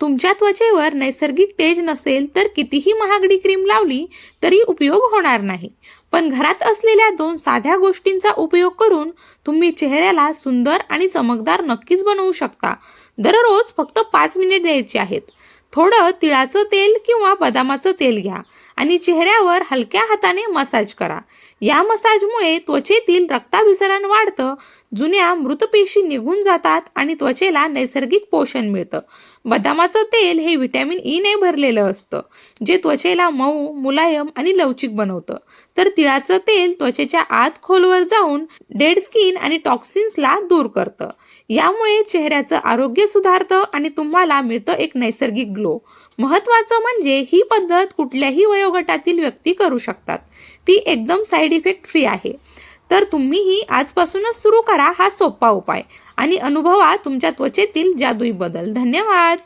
तुमच्या त्वचेवर नैसर्गिक तेज नसेल तर कितीही महागडी क्रीम लावली तरी उपयोग होणार नाही. पण घरात असलेल्या 2 साध्या गोष्टींचा उपयोग करून तुम्ही चेहऱ्याला सुंदर आणि चमकदार नक्कीच बनवू शकता. दररोज फक्त 5 मिनिट द्यायचे आहेत. थोडं तिळाचं तेल किंवा बदामाचं तेल घ्या आणि चेहऱ्यावर हलक्या हाताने मसाज करा. या मसाजमुळे त्वचेतील रक्ताभिसरण वाढतं, जुन्या मृत पेशी निघून जातात आणि त्वचेला नैसर्गिक पोषण मिळतं. बदामाचं तेल हे व्हिटॅमिन ई ने भरलेलं असतं, जे त्वचेला मऊ, मुलायम आणि लवचिक बनवतं. तर तिळाचं तेल त्वचेच्या आत खोलवर जाऊन डेड स्किन आणि टॉक्सिन्सला दूर करतं. यामुळे चेहऱ्याचं आरोग्य सुधारतं आणि तुम्हाला मिळतं एक नैसर्गिक ग्लो. महत्त्वाचं म्हणजे ही पद्धत कुठल्याही वयोगटातील व्यक्ती करू शकतात. ती एकदम साईड इफेक्ट फ्री आहे. तर तुम्हीही आजपासूनच सुरू करा हा सोपा उपाय आणि अनुभवा तुमच्या त्वचेतील जादुई बदल. धन्यवाद.